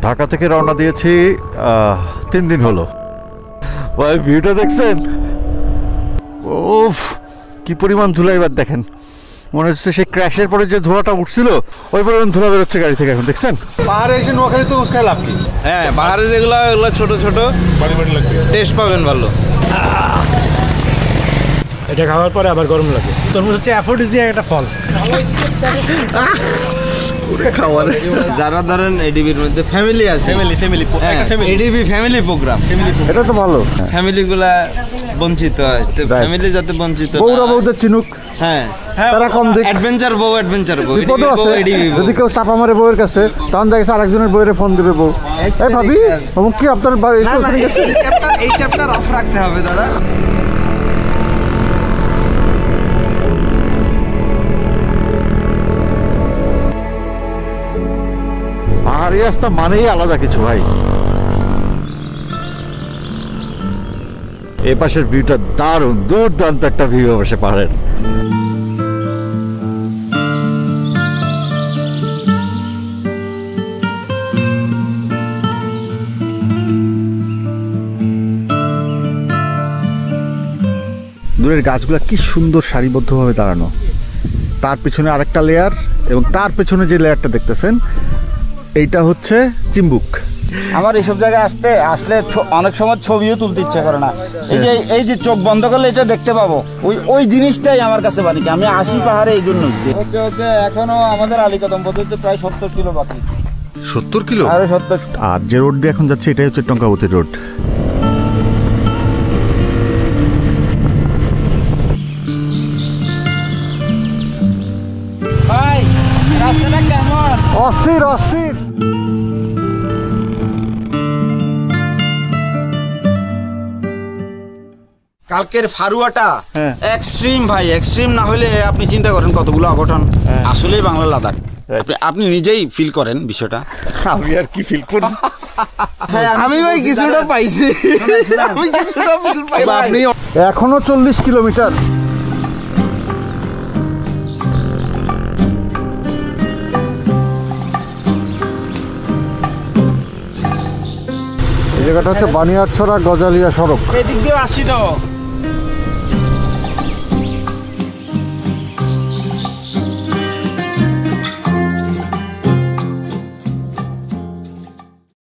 ঢাকা থেকে রওনা দিয়েছি 3 দিন হলো। ভাই ভিউটা দেখছেন? ওফ, কি পরিমাণ ধুলা! এবার দেখেন, মনে হচ্ছে সেই ক্র্যাশের পরে যে ধোঁয়াটা উঠছিল ওই পরিমাণ ধুলা বেরোচ্ছে গাড়ি থেকে এখন। দেখছেন? পাহাড়ে এসে নোয়াখালী তো উস্কায় লাভ কি? হ্যাঁ, পাহাড়ে যেগুলো এগুলো ছোট ছোট বাড়ি বাড়ি লাগবে, টেস্ট পাবেন ভালো। এটা খাওয়ার পরে আবার গরম লাগে। তরমুজ হচ্ছে অ্যাফ্রোডিজিয়াক একটা ফল। যারা ধরেন এডিবির মধ্যে ফ্যামিলি আছে, এডিবি ফ্যামিলি প্রোগ্রাম, এটা তো ভালো। ফ্যামিলি গুলা বঞ্চিত হয়, তো ফ্যামিলি যাতে বঞ্চিত না বউরা বউদের চিনুক। হ্যাঁ, তারা কম দিক। অ্যাডভেঞ্চার বউ বিপদও আছে, যদি কেউ চাপা মারে বউয়ের কাছে তখন দেখেছে আরেকজনের বউয়ের ফোন দেবে বউ, এই ভাবি অমুক কি আপনার এই চ্যাপ্টার অফ রাখতে হবে দাদা। পাহাড়ি রাস্তা মানেই আলাদা কিছু ভাই। এই পাশের ভিউটা দারুণ, দুর্দান্ত একটা ভিউ অবশ্য পাহাড়ের। দূরের গাছগুলো কি সুন্দর সারিবদ্ধভাবে দাঁড়ানো, তার পেছনে আরেকটা লেয়ার, এবং তার পেছনে যে লেয়ারটা দেখতেছেন এইটা হচ্ছে চিম্বুক। আমার এইসব জায়গায় আসলে অনেক সময় ছবিও তুলতে ইচ্ছা করে না। এই যে চোখ বন্ধ করলে এটা দেখতে পাবো, ওই জিনিসটাই আমার কাছে বাড়ি। আমি আসি পাহাড়ে এই জন্যই। ওকে, এখনো আমাদের আলীকদম পদ্ধতিতে প্রায় 70 কিলো বাকি। 70 কিলো? আরে 70। আর যে রোড দিয়ে এখন যাচ্ছে এটাই হচ্ছে টঙ্কাবতী রোড। ভাই, রাস্তাটা কেমন? অস্থির অস্থির। কালকের ফারুয়াটা এক্সট্রিম ভাই, এক্সট্রিম না হলে আপনি চিন্তা করেন কতগুলো অঘটন। আসলেই বাংলা লাদাখ, আপনি নিজেই ফিল করেন বিষয়টা। আমি আর কি ফিল করি? আমি ভাই কিছুটা পাইছি, আমি কিছুটা ফিল পাইছি। এখনো 40 কিলোমিটার। এই জায়গাটা হচ্ছে বানিয়ারছড়া গজালিয়া সড়ক। এদিক দিয়ে আসছি তো।